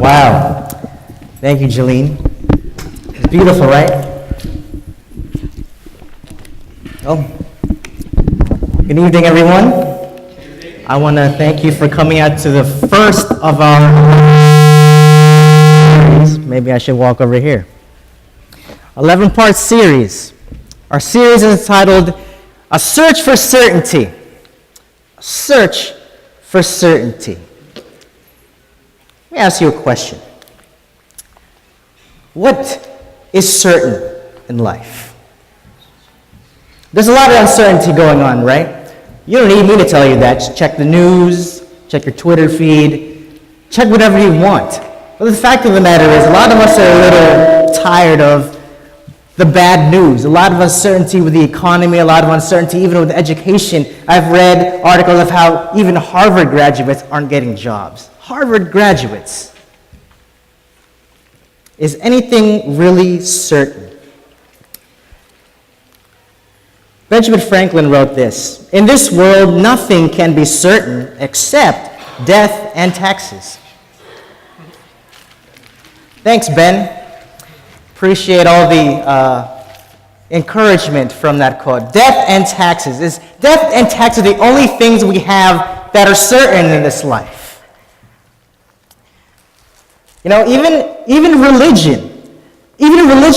Wow. Thank you, Jolene. It's beautiful, right? Oh. Good evening, everyone. I want to thank you for coming out to the first of our series. Maybe I should walk over here. 11-part series. Our series is entitled A Search for Certainty. A Search for Certainty. Let me ask you a question. What is certain in life? There's a lot of uncertainty going on, right? You don't need me to tell you that. Just check the news, check your Twitter feed, check whatever you want. But the fact of the matter is, a lot of us are a little tired of the bad news. A lot of uncertainty with the economy, a lot of uncertainty even with education. I've read articles of how even Harvard graduates aren't getting jobs. Harvard graduates. Is anything really certain? Benjamin Franklin wrote this: "In this world, nothing can be certain except death and taxes." Thanks, Ben. Appreciate all the encouragement from that quote. Death and taxes. Is death and taxes the only things we have that are certain in this life? You know, even religion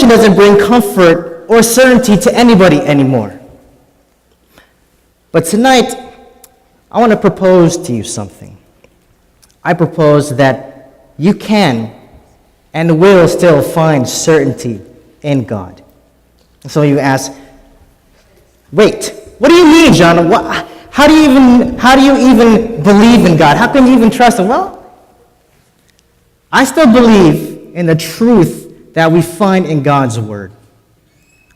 doesn't bring comfort or certainty to anybody anymore. But tonight, I want to propose to you something. I propose that you can and will still find certainty in God. So you ask, wait, what do you mean, John? How do you even believe in God? How can you even trust Him? Well, I still believe in the truth that we find in God's Word.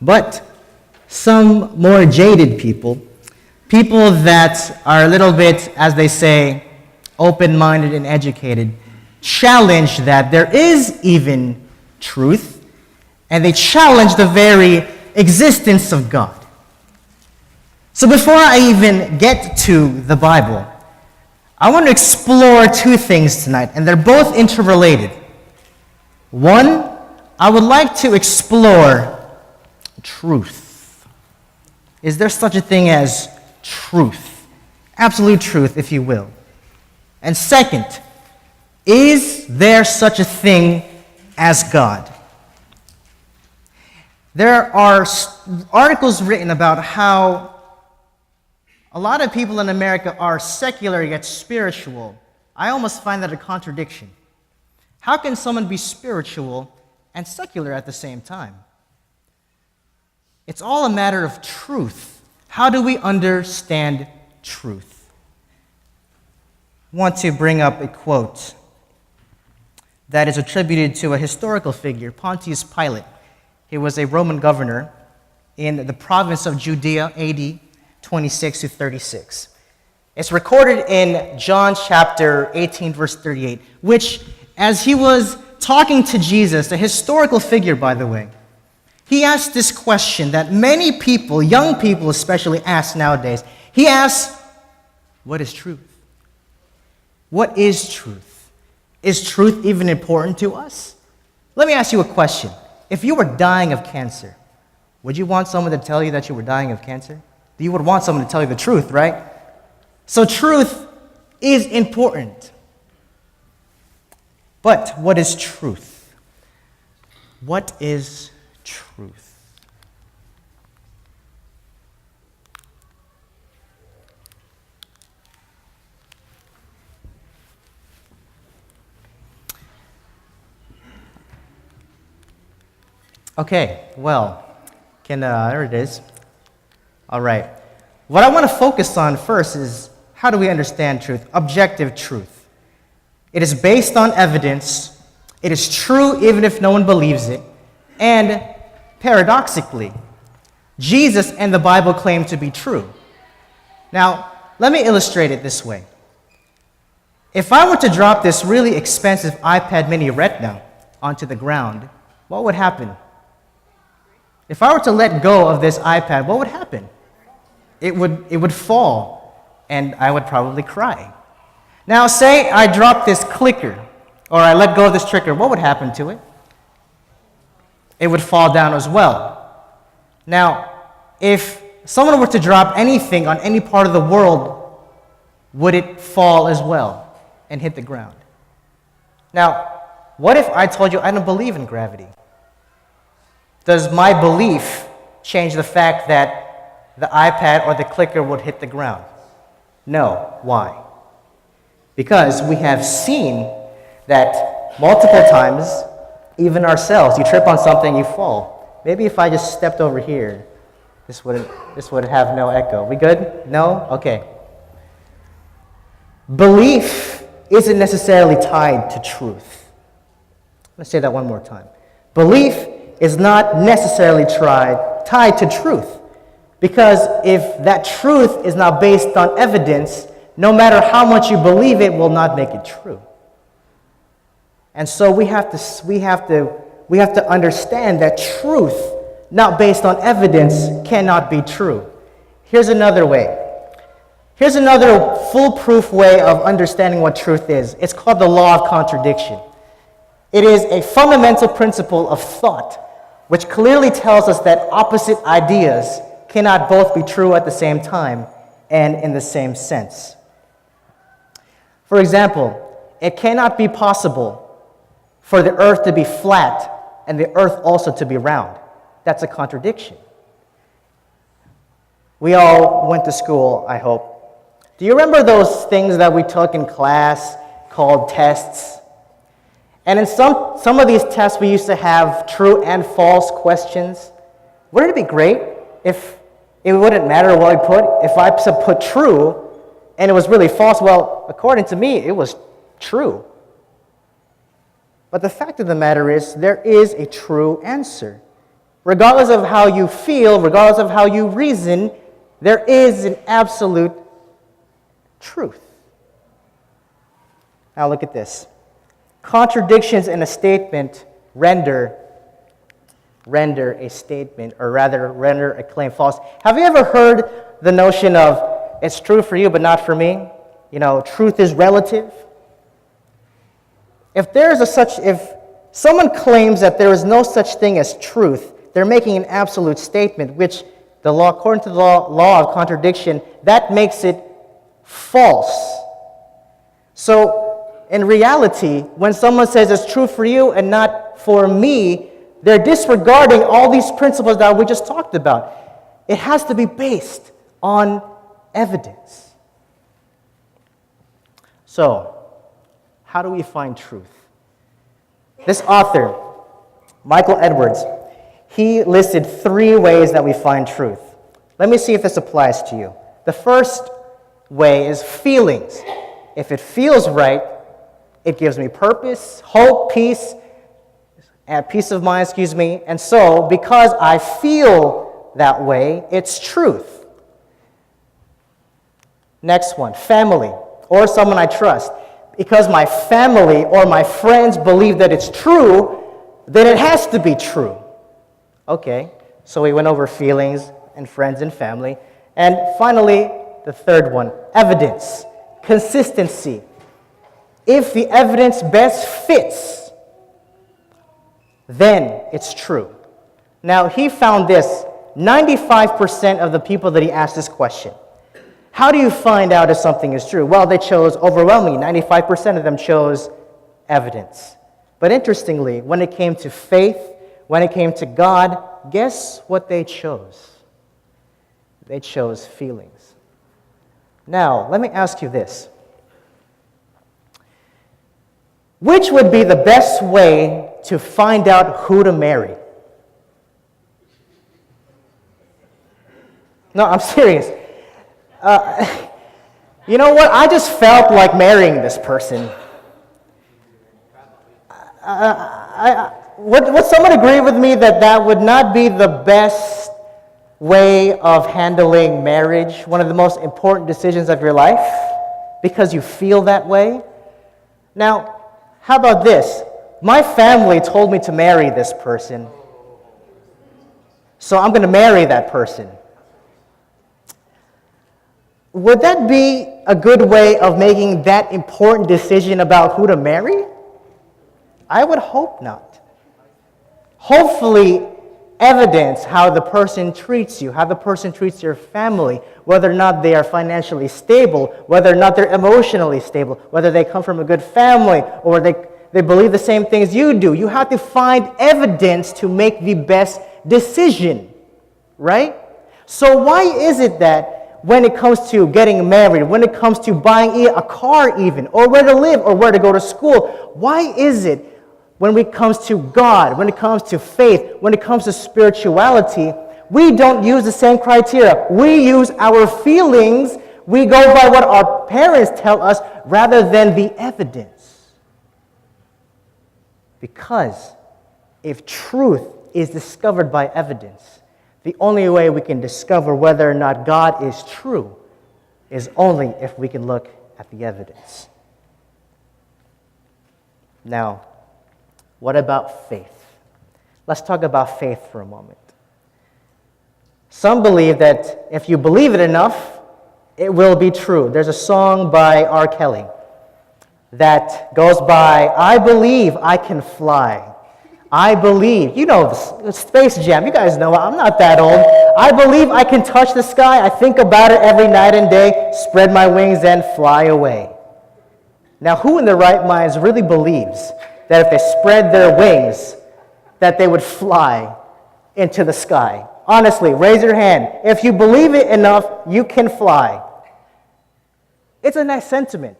But some more jaded people that are a little bit, as they say, open-minded and educated, challenge that there is even truth, and they challenge the very existence of God. So before I even get to the Bible, I want to explore two things tonight, and they're both interrelated. One, I would like to explore truth. Is there such a thing as truth? Absolute truth, if you will. And second, is there such a thing as God? There are articles written about how a lot of people in America are secular yet spiritual. I almost find that a contradiction. How can someone be spiritual and secular at the same time? It's all a matter of truth. How do we understand truth? I want to bring up a quote that is attributed to a historical figure, Pontius Pilate. He was a Roman governor in the province of Judea, AD 26 to 36. It's recorded in John chapter 18, verse 38, which, as he was talking to Jesus, a historical figure, by the way, he asked this question that many people, young people especially, ask nowadays. He asks, what is truth? What is truth? Is truth even important to us? Let me ask you a question. If you were dying of cancer, would you want someone to tell you that you were dying of cancer? You would want someone to tell you the truth, right? So truth is important. But what is truth? What is truth? Okay, well, there it is. All right. What I want to focus on first is, how do we understand truth? Objective truth. It is based on evidence. It is true even if no one believes it. And paradoxically, Jesus and the Bible claim to be true. Now, let me illustrate it this way. If I were to drop this really expensive iPad mini Retina onto the ground, what would happen? If I were to let go of this iPad, what would happen? It would fall, and I would probably cry. Now, say I drop this clicker or I let go of this trigger, what would happen to it? It would fall down as well. Now, if someone were to drop anything on any part of the world, would it fall as well and hit the ground? Now, what if I told you I don't believe in gravity? Does my belief change the fact that the iPad or the clicker would hit the ground? No. Why? Because we have seen that multiple times, even ourselves, you trip on something, you fall. Maybe if I just stepped over here, this would have no echo. We good? No? Okay. Belief isn't necessarily tied to truth. Let's say that one more time. Belief is not necessarily tied to truth. Because if that truth is not based on evidence, no matter how much you believe it will not make it true. And so we have to understand that truth, not based on evidence, cannot be true. Here's another way. Here's another foolproof way of understanding what truth is. It's called the law of contradiction. It is a fundamental principle of thought, which clearly tells us that opposite ideas cannot both be true at the same time and in the same sense. For example, it cannot be possible for the earth to be flat and the earth also to be round. That's a contradiction. We all went to school, I hope. Do you remember those things that we took in class called tests? And in some of these tests, we used to have true and false questions. Wouldn't it be great if it wouldn't matter what we put? If I put true and it was really false, well, according to me, it was true. But the fact of the matter is, there is a true answer. Regardless of how you feel, regardless of how you reason, there is an absolute truth. Now look at this. Contradictions in a statement render a statement, or rather render a claim false. Have you ever heard the notion of, it's true for you but not for me? You know, truth is relative. If someone claims that there is no such thing as truth, they're making an absolute statement, which according to the law of contradiction, that makes it false. So, in reality, when someone says it's true for you and not for me, they're disregarding all these principles that we just talked about. It has to be based on evidence. So, how do we find truth? This author, Michael Edwards, he listed 3 ways that we find truth. Let me see if this applies to you. The first way is feelings. If it feels right, it gives me purpose, hope, peace of mind, and so because I feel that way, it's truth. Next one, family, or someone I trust. Because my family or my friends believe that it's true, then it has to be true. Okay, so we went over feelings and friends and family. And finally, the third one, evidence, consistency. If the evidence best fits, then it's true. Now, he found this, 95% of the people that he asked this question. How do you find out if something is true? Well, they chose overwhelmingly. 95% of them chose evidence. But interestingly, when it came to faith, when it came to God, guess what they chose? They chose feelings. Now, let me ask you this. Which would be the best way to find out who to marry? No, I'm serious. You know what? I just felt like marrying this person. Would someone agree with me that that would not be the best way of handling marriage, one of the most important decisions of your life, because you feel that way? Now, how about this? My family told me to marry this person, so I'm going to marry that person. Would that be a good way of making that important decision about who to marry? I would hope not. Hopefully, evidence how the person treats you, how the person treats your family, whether or not they are financially stable, whether or not they're emotionally stable, whether they come from a good family, or they believe the same things you do. You have to find evidence to make the best decision, right? So why is it that when it comes to getting married, when it comes to buying a car even, or where to live, or where to go to school, why is it when it comes to God, when it comes to faith, when it comes to spirituality, we don't use the same criteria? We use our feelings. We go by what our parents tell us rather than the evidence. Because if truth is discovered by evidence, the only way we can discover whether or not God is true is only if we can look at the evidence. Now, what about faith? Let's talk about faith for a moment. Some believe that if you believe it enough, it will be true. There's a song by R. Kelly that goes by, I believe I can fly. I believe, you know, the Space Jam, you guys know, I'm not that old. I believe I can touch the sky. I think about it every night and day, spread my wings and fly away. Now, who in their right minds really believes that if they spread their wings, that they would fly into the sky? Honestly, raise your hand. If you believe it enough, you can fly. It's a nice sentiment.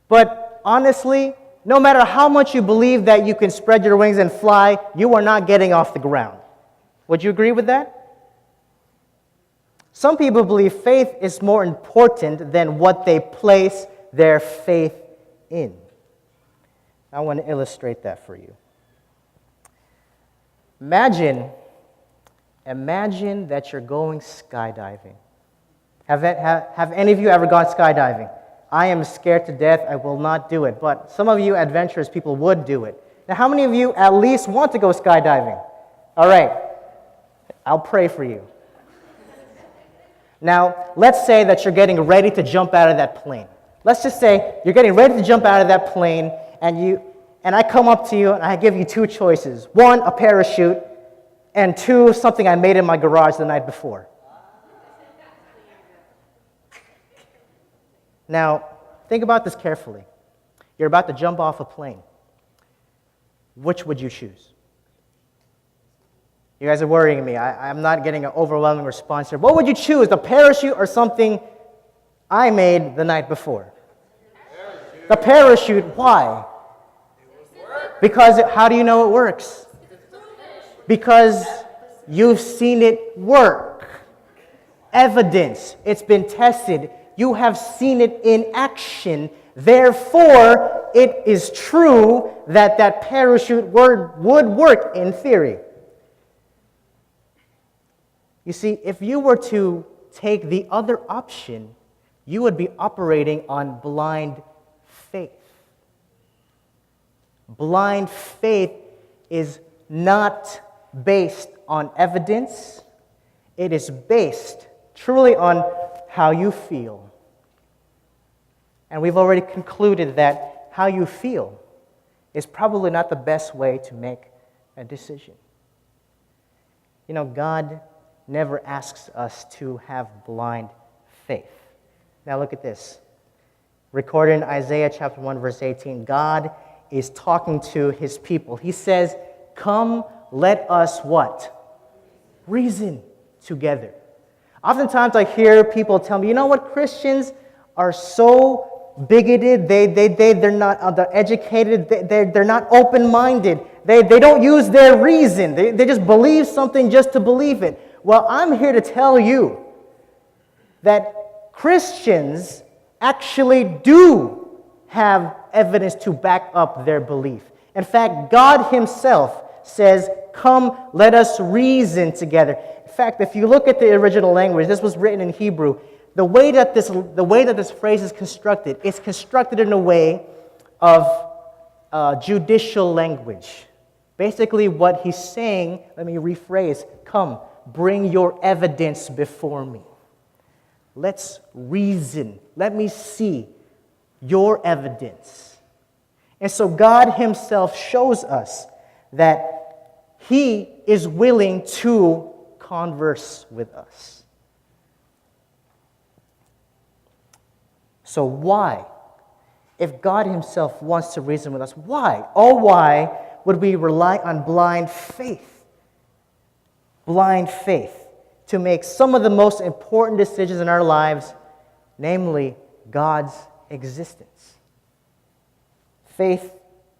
But honestly, no matter how much you believe that you can spread your wings and fly, you are not getting off the ground. Would you agree with that? Some people believe faith is more important than what they place their faith in. I want to illustrate that for you. Imagine that you're going skydiving. Have any of you ever gone skydiving? I am scared to death. I will not do it. But some of you adventurous people would do it. Now, how many of you at least want to go skydiving? All right. I'll pray for you. Now, let's say that you're getting ready to jump out of that plane. Let's just say you're getting ready to jump out of that plane, and I come up to you and I give you two choices. One, a parachute, and two, something I made in my garage the night before. Now, think about this carefully. You're about to jump off a plane. Which would you choose? You guys are worrying me. I'm not getting an overwhelming response here. What would you choose, the parachute or something I made the night before? Parachute. The parachute, why? Because how do you know it works? Because you've seen it work. Evidence. It's been tested. You have seen it in action. Therefore, it is true that that parachute would work in theory. You see, if you were to take the other option, you would be operating on blind faith. Blind faith is not based on evidence. It is based truly on how you feel. And we've already concluded that how you feel is probably not the best way to make a decision. You know, God never asks us to have blind faith. Now look at this. Recorded in Isaiah chapter 1, verse 18, God is talking to his people. He says, come, let us what? Reason together. Oftentimes I hear people tell me, you know what, Christians are so bigoted, they're not educated, they're not open-minded, they don't use their reason, they just believe something just to believe it. Well, I'm here to tell you that Christians actually do have evidence to back up their belief. In fact, God himself says, come, let us reason together. In fact, if you look at the original language, this was written in Hebrew. The way that this phrase is constructed, it's constructed in a way of judicial language. Basically, what he's saying, let me rephrase, come, bring your evidence before me. Let's reason. Let me see your evidence. And so God himself shows us that he is willing to converse with us. So why? If God himself wants to reason with us, why? Oh, why would we rely on blind faith? Blind faith to make some of the most important decisions in our lives, namely God's existence. Faith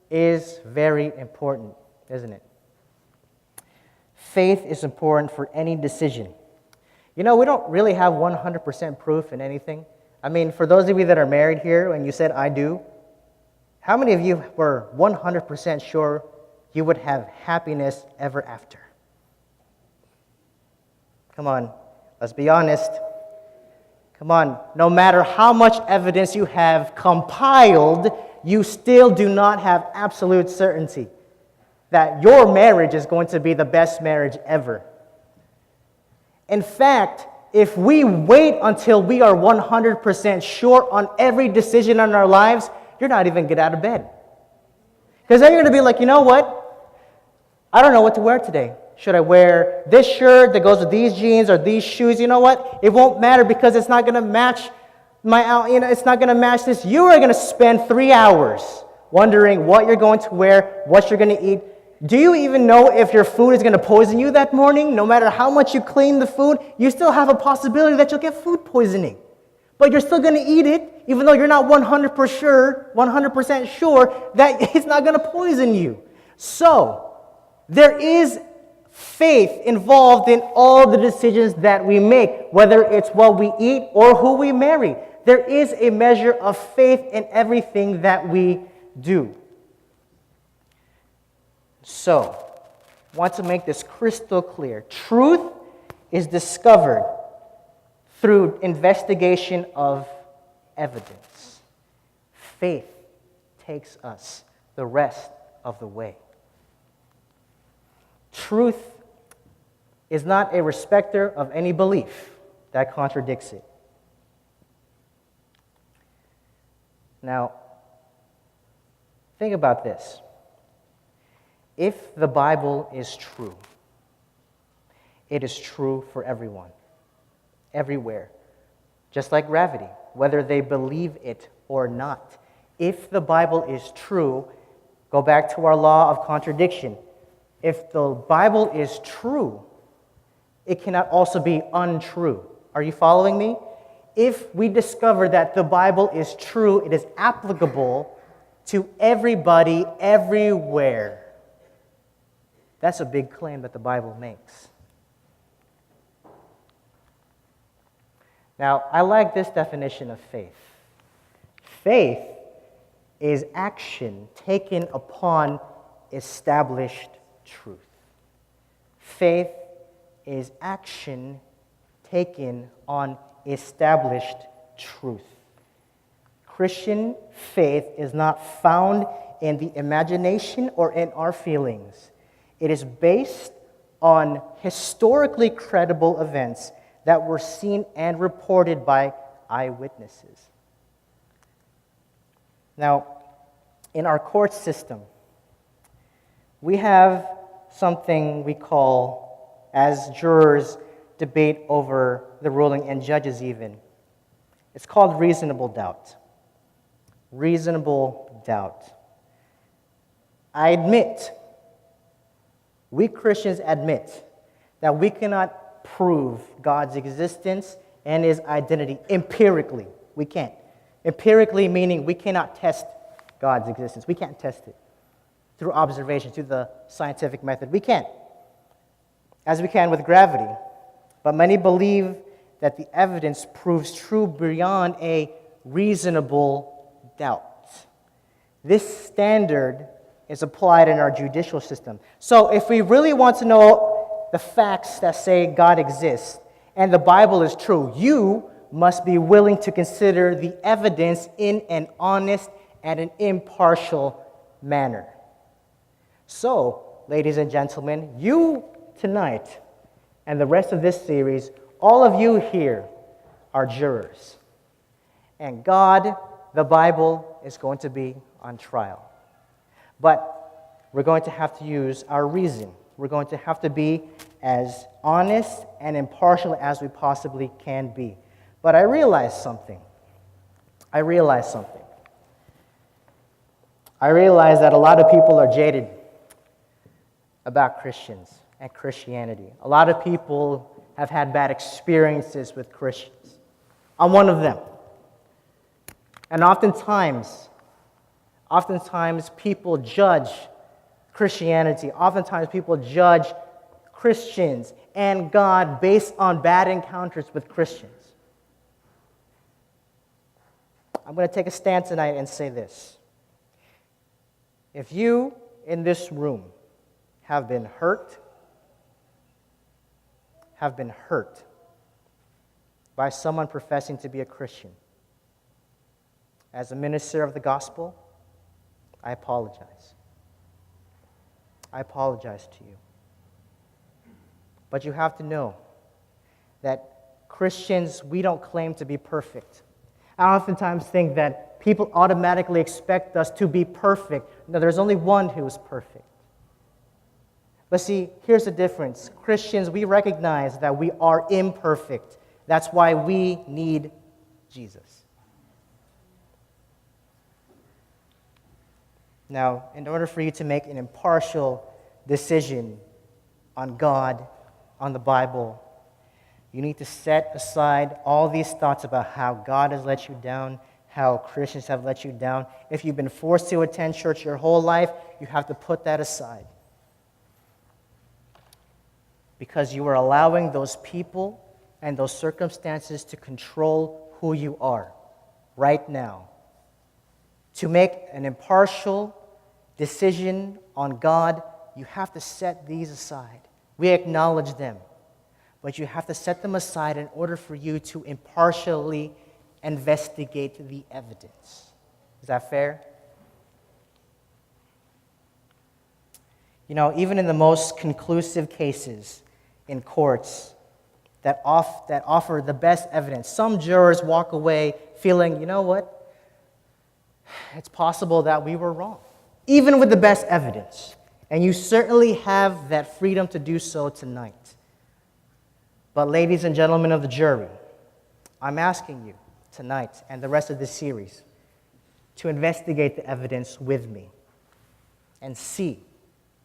is very important, isn't it? Faith is important for any decision. You know, we don't really have 100% proof in anything. I mean, for those of you that are married here and you said, I do, how many of you were 100% sure you would have happiness ever after? Come on, let's be honest. Come on, no matter how much evidence you have compiled, you still do not have absolute certainty that your marriage is going to be the best marriage ever. In fact, if we wait until we are 100% sure on every decision in our lives, you're not even get out of bed. Because then you're going to be like, you know what? I don't know what to wear today. Should I wear this shirt that goes with these jeans or these shoes? You know what? It won't matter because it's not going to match it's not going to match this. You are going to spend 3 hours wondering what you're going to wear, what you're going to eat. Do you even know if your food is going to poison you that morning? No matter how much you clean the food, you still have a possibility that you'll get food poisoning. But you're still going to eat it, even though you're not 100% sure that it's not going to poison you. So, there is faith involved in all the decisions that we make, whether it's what we eat or who we marry. There is a measure of faith in everything that we do. So, I want to make this crystal clear. Truth is discovered through investigation of evidence. Faith takes us the rest of the way. Truth is not a respecter of any belief that contradicts it. Now, think about this. If the Bible is true, it is true for everyone, everywhere, just like gravity, whether they believe it or not. If the Bible is true, go back to our law of contradiction. If the Bible is true, it cannot also be untrue. Are you following me? If we discover that the Bible is true, it is applicable to everybody, everywhere. That's a big claim that the Bible makes. Now, I like this definition of faith. Faith is action taken upon established truth. Faith is action taken on established truth. Christian faith is not found in the imagination or in our feelings. It is based on historically credible events that were seen and reported by eyewitnesses. Now, in our court system, we have something we call, as jurors debate over the ruling, and judges even. It's called reasonable doubt. Reasonable doubt. I admit, we Christians admit that we cannot prove God's existence and his identity empirically. We can't. Empirically meaning we cannot test God's existence. We can't test it through observation, through the scientific method. We can't, as we can with gravity. But many believe that the evidence proves true beyond a reasonable doubt. This standard is applied in our judicial system. So if we really want to know the facts that say God exists and the Bible is true, you must be willing to consider the evidence in an honest and an impartial manner. So, ladies and gentlemen, you tonight and the rest of this series, all of you here are jurors. And God, the Bible, is going to be on trial. But we're going to have to use our reason. We're going to have to be as honest and impartial as we possibly can be. But I realized something. I realized that a lot of people are jaded about Christians and Christianity. A lot of people have had bad experiences with Christians. I'm one of them. And oftentimes people judge Christianity. Oftentimes people judge Christians and God based on bad encounters with Christians. I'm going to take a stand tonight and say this. If you in this room have been hurt by someone professing to be a Christian, as a minister of the gospel, I apologize. I apologize to you. But you have to know that Christians, we don't claim to be perfect. I oftentimes think that people automatically expect us to be perfect. No, there's only one who is perfect. But see, here's the difference. Christians, we recognize that we are imperfect. That's why we need Jesus. Now, in order for you to make an impartial decision on God, on the Bible, you need to set aside all these thoughts about how God has let you down, how Christians have let you down. If you've been forced to attend church your whole life, you have to put that aside. Because you are allowing those people and those circumstances to control who you are right now. To make an impartial decision on God, you have to set these aside. We acknowledge them, but you have to set them aside in order for you to impartially investigate the evidence. Is that fair? You know, even in the most conclusive cases in courts that offer the best evidence, some jurors walk away feeling, you know what? It's possible that we were wrong, even with the best evidence. And you certainly have that freedom to do so tonight. But ladies and gentlemen of the jury, I'm asking you tonight and the rest of this series to investigate the evidence with me and see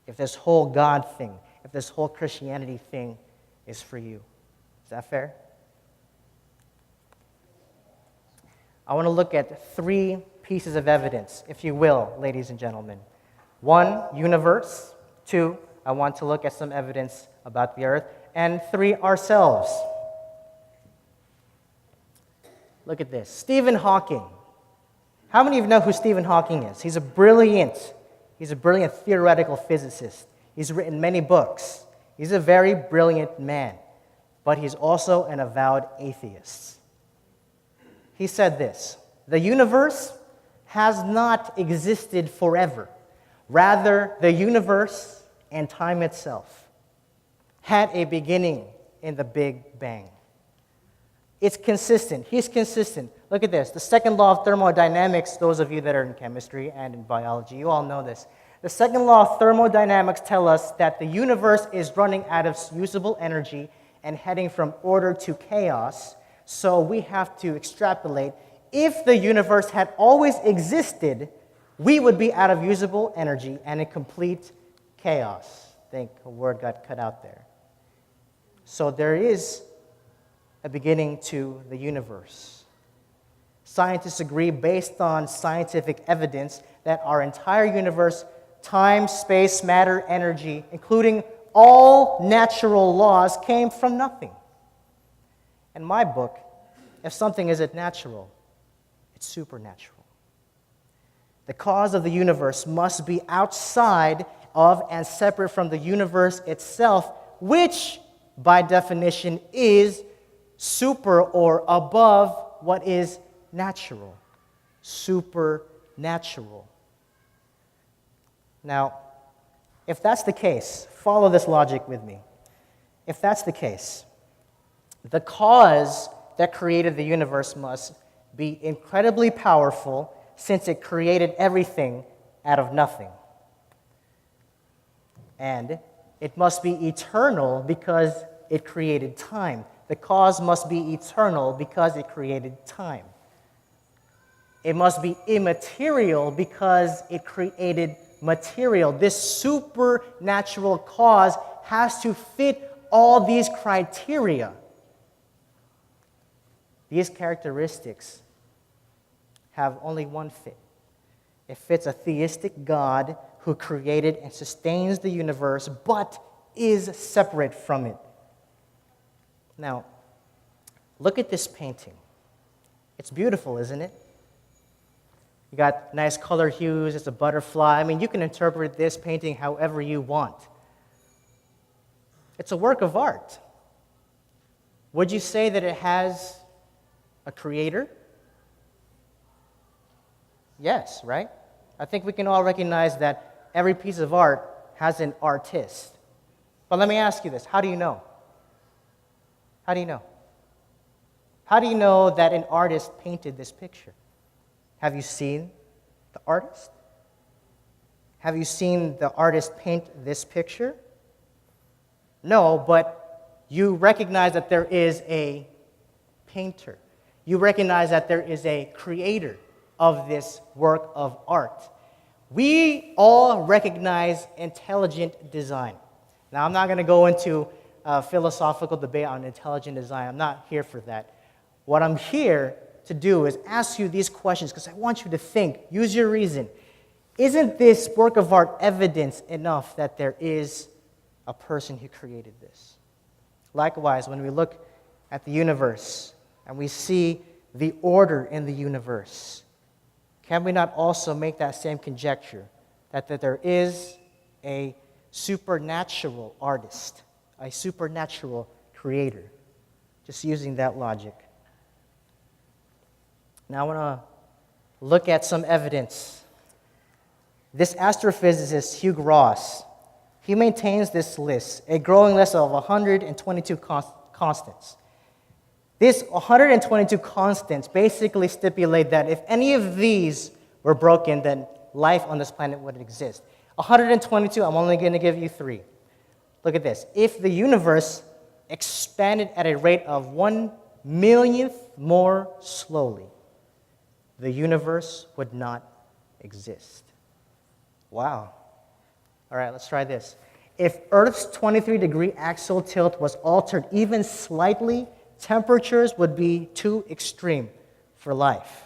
if this whole God thing, if this whole Christianity thing is for you. Is that fair? I want to look at 3 pieces of evidence, if you will, ladies and gentlemen. 1, universe. 2, I want to look at some evidence about the earth. And 3, ourselves. Look at this. Stephen Hawking. How many of you know who Stephen Hawking is? He's a brilliant theoretical physicist. He's written many books. He's a very brilliant man, but he's also an avowed atheist. He said this: the universe has not existed forever. Rather, the universe and time itself had a beginning in the Big Bang. It's consistent. He's consistent. Look at this. The second law of thermodynamics, those of you that are in chemistry and in biology, you all know this. The second law of thermodynamics tells us that the universe is running out of usable energy and heading from order to chaos. So we have to extrapolate. If the universe had always existed, we would be out of usable energy and in complete chaos. I think a word got cut out there. So there is a beginning to the universe. Scientists agree, based on scientific evidence, that our entire universe, time, space, matter, energy, including all natural laws, came from nothing. In my book, if something isn't natural, it's supernatural. The cause of the universe must be outside of and separate from the universe itself, which, by definition, is super or above what is natural. Supernatural. Now, if that's the case, follow this logic with me. If that's the case, the cause that created the universe must be incredibly powerful, since it created everything out of nothing. And it must be eternal because it created time. The cause must be eternal because it created time. It must be immaterial because it created material. This supernatural cause has to fit all these criteria. These characteristics have only one fit. It fits a theistic God who created and sustains the universe, but is separate from it. Now, look at this painting. It's beautiful, isn't it? You got nice color hues, it's a butterfly. I mean, you can interpret this painting however you want. It's a work of art. Would you say that it has a creator? Yes, right? I think we can all recognize that every piece of art has an artist. But let me ask you this, how do you know? How do you know? How do you know that an artist painted this picture? Have you seen the artist? Have you seen the artist paint this picture? No, but you recognize that there is a painter. You recognize that there is a creator of this work of art. We all recognize intelligent design. Now, I'm not going to go into a philosophical debate on intelligent design. I'm not here for that. What I'm here to do is ask you these questions because I want you to think, use your reason. Isn't this work of art evidence enough that there is a person who created this? Likewise, when we look at the universe and we see the order in the universe, can we not also make that same conjecture that there is a supernatural artist, a supernatural creator? Just using that logic. Now I want to look at some evidence. This astrophysicist, Hugh Ross, he maintains this list, a growing list of 122 constants. These 122 constants basically stipulate that if any of these were broken, then life on this planet wouldn't exist. 122, I'm only going to give you 3. Look at this. If the universe expanded at a rate of 1 millionth more slowly, the universe would not exist. Wow. All right, let's try this. If Earth's 23-degree axial tilt was altered even slightly, temperatures would be too extreme for life.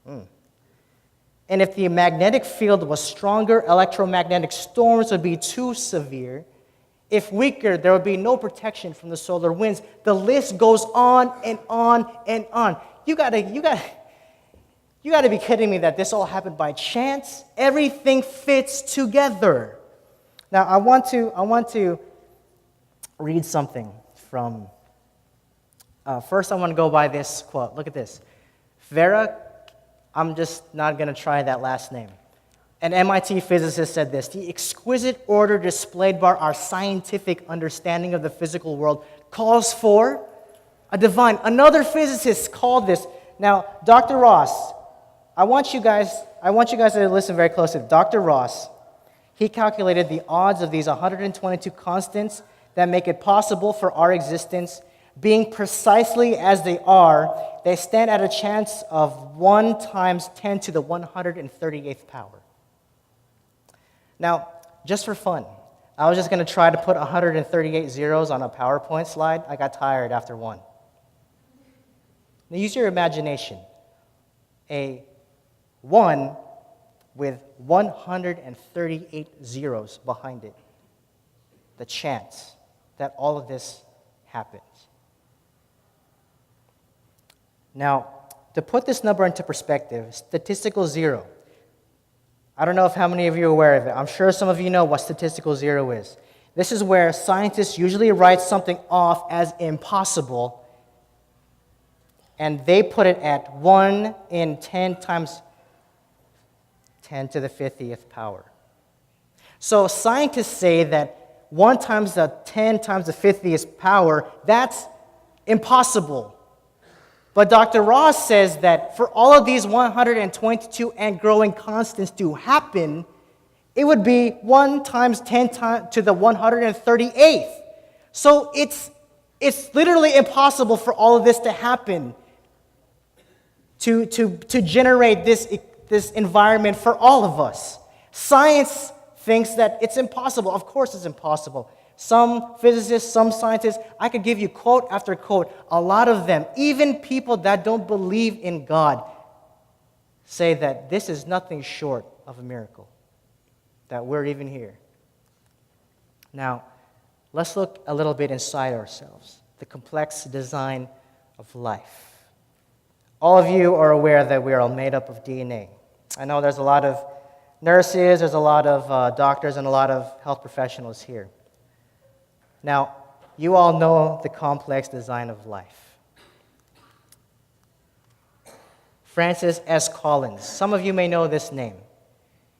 And if the magnetic field was stronger, electromagnetic storms would be too severe. If weaker, there would be no protection from the solar winds. The list goes on and on and on. You gotta be kidding me that this all happened by chance. Everything fits together. Now, I want to read something from. First, I want to go by this quote. Look at this. Vera, I'm just not going to try that last name. An MIT physicist said this: the exquisite order displayed by our scientific understanding of the physical world calls for a divine. Another physicist called this. Now, Dr. Ross, I want you guys to listen very closely. Dr. Ross, he calculated the odds of these 122 constants that make it possible for our existence. Being precisely as they are, they stand at a chance of 1 times 10 to the 138th power. Now, just for fun, I was just going to try to put 138 zeros on a PowerPoint slide. I got tired after 1. Now, use your imagination. A 1 with 138 zeros behind it. The chance that all of this happens. Now, to put this number into perspective, statistical zero. I don't know if how many of you are aware of it. I'm sure some of you know what statistical zero is. This is where scientists usually write something off as impossible, and they put it at 1 in 10 times 10 to the 50th power. So scientists say that 1 times the 10 times the 50th power, that's impossible. But Dr. Ross says that for all of these 122 and growing constants to happen, It would be 1 times 10 to the 138th. So it's literally impossible for all of this to happen, to generate this environment for all of us. Science thinks that it's impossible. Of course it's impossible. Some physicists, some scientists, I could give you quote after quote, a lot of them, even people that don't believe in God, say that this is nothing short of a miracle, that we're even here. Now, let's look a little bit inside ourselves, the complex design of life. All of you are aware that we are all made up of DNA. I know there's a lot of nurses, there's a lot of doctors, and a lot of health professionals here. Now, you all know the complex design of life. Francis S. Collins, some of you may know this name.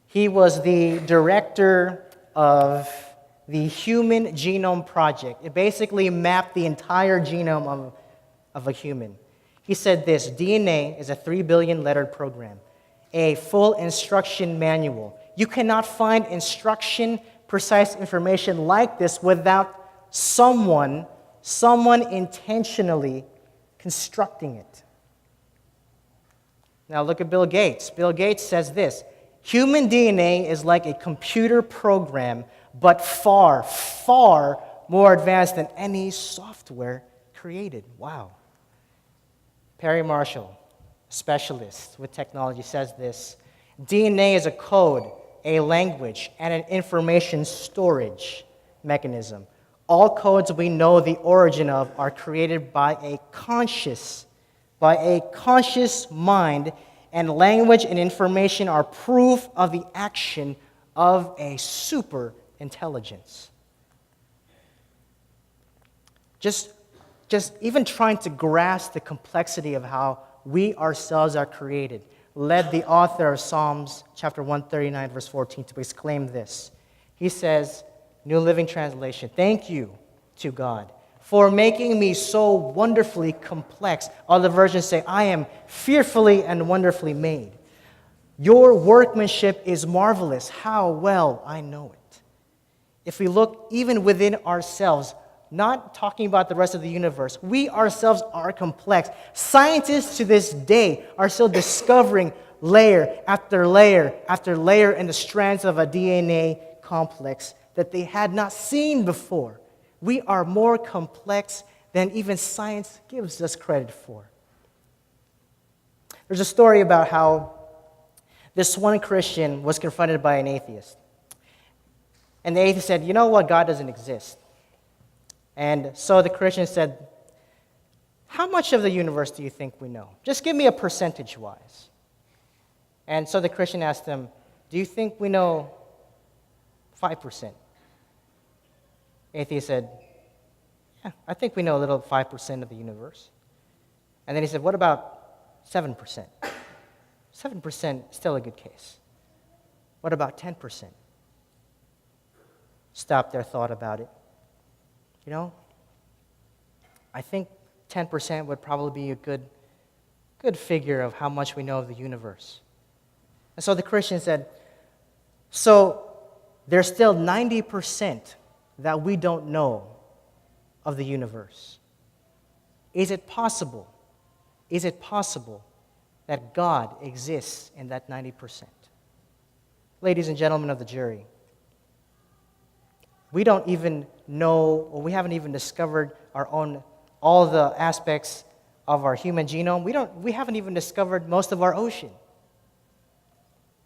He was the director of the Human Genome Project. It basically mapped the entire genome of a human. He said this: DNA is a 3 billion lettered program, a full instruction manual. You cannot find instruction, precise information like this without someone intentionally constructing it. Now look at Bill Gates. Bill Gates says this: human DNA is like a computer program, but far, far more advanced than any software created. Wow. Perry Marshall, a specialist with technology, says this: DNA is a code, a language, and an information storage mechanism. All codes we know the origin of are created by a conscious mind, and language and information are proof of the action of a super intelligence. Just even trying to grasp the complexity of how we ourselves are created led the author of Psalms chapter 139, verse 14 to exclaim this. He says, New Living Translation, "Thank you to God for making me so wonderfully complex." Other versions say, "I am fearfully and wonderfully made. Your workmanship is marvelous. How well I know it." If we look even within ourselves, not talking about the rest of the universe, we ourselves are complex. Scientists to this day are still discovering layer after layer after layer in the strands of a DNA complex that they had not seen before. We are more complex than even science gives us credit for. There's a story about how this one Christian was confronted by an atheist. And the atheist said, "You know what? God doesn't exist." And so the Christian said, "How much of the universe do you think we know? Just give me a percentage-wise." And so the Christian asked him, "Do you think we know 5%? Atheist said, "Yeah, I think we know a little 5% of the universe." And then he said, "What about 7%? 7% still a good case. What about 10%? Stopped there, thought about it. You know, I think 10% would probably be a good figure of how much we know of the universe. And so the Christian said, "So there's still 90% that we don't know of the universe. Is it possible that God exists in that 90%? Ladies and gentlemen of the jury, we don't even know, or we haven't even discovered all the aspects of our human genome. We haven't even discovered most of our ocean.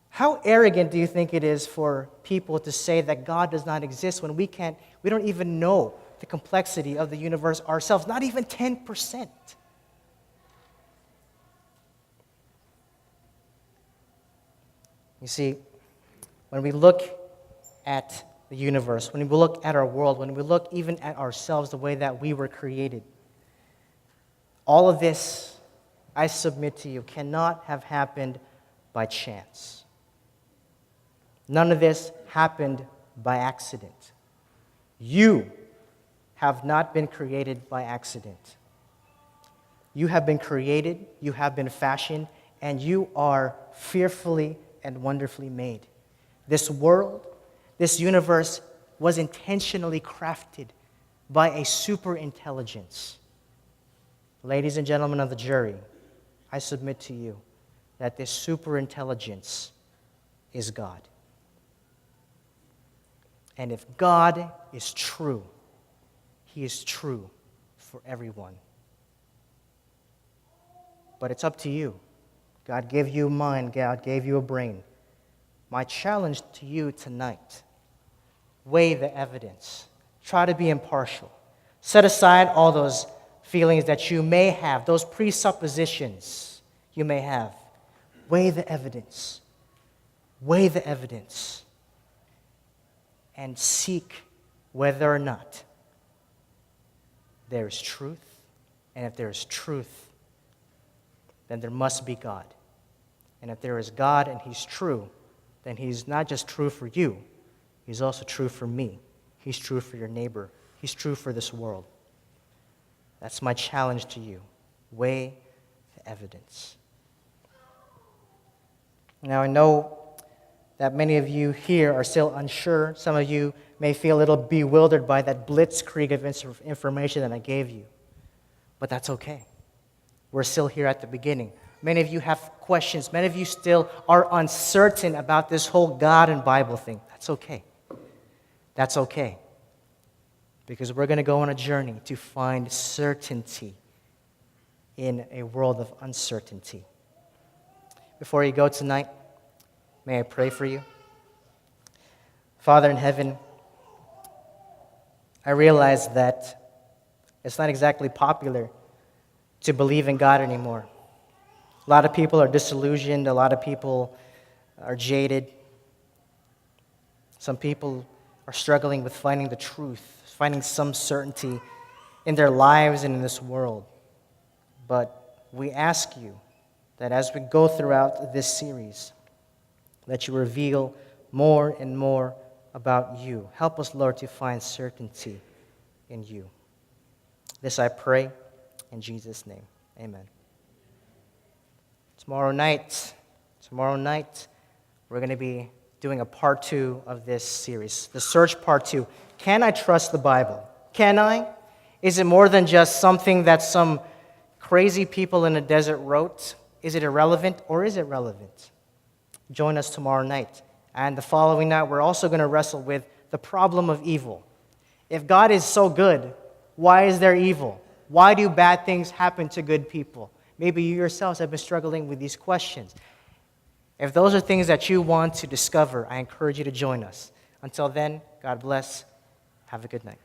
How arrogant do you think it is for people to say that God does not exist when we don't even know the complexity of the universe ourselves, not even 10%? You see, when we look at the universe, when we look at our world, when we look even at ourselves, the way that we were created, all of this, I submit to you, cannot have happened by chance. None of this happened by accident. You have not been created by accident. You have been created, you have been fashioned, and you are fearfully and wonderfully made. This world, this universe was intentionally crafted by a super intelligence. Ladies and gentlemen of the jury, I submit to you that this super intelligence is God. And if God is true, He is true for everyone. But it's up to you. God gave you a mind, God gave you a brain. My challenge to you tonight, weigh the evidence. Try to be impartial. Set aside all those feelings that you may have, those presuppositions you may have. Weigh the evidence. Weigh the evidence. And seek whether or not there is truth. And if there is truth, then there must be God. And if there is God and He's true, then He's not just true for you, He's also true for me. He's true for your neighbor. He's true for this world. That's my challenge to you. Weigh the evidence. Now, I know that many of you here are still unsure. Some of you may feel a little bewildered by that blitzkrieg of information that I gave you. But that's okay. We're still here at the beginning. Many of you have questions. Many of you still are uncertain about this whole God and Bible thing. That's okay. That's okay. Because we're going to go on a journey to find certainty in a world of uncertainty. Before you go tonight, may I pray for you? Father in heaven, I realize that it's not exactly popular to believe in God anymore. A lot of people are disillusioned. A lot of people are jaded. Some people are struggling with finding the truth, finding some certainty in their lives and in this world. But we ask you that as we go throughout this series, that you reveal more and more about you. Help us, Lord, to find certainty in you. This I pray in Jesus' name. Amen. Tomorrow night, we're going to be doing a part 2 of this series, the Search Part 2. Can I trust the Bible? Can I? Is it more than just something that some crazy people in a desert wrote? Is it irrelevant or is it relevant? Join us tomorrow night. And the following night, we're also going to wrestle with the problem of evil. If God is so good, why is there evil? Why do bad things happen to good people? Maybe you yourselves have been struggling with these questions. If those are things that you want to discover, I encourage you to join us. Until then, God bless. Have a good night.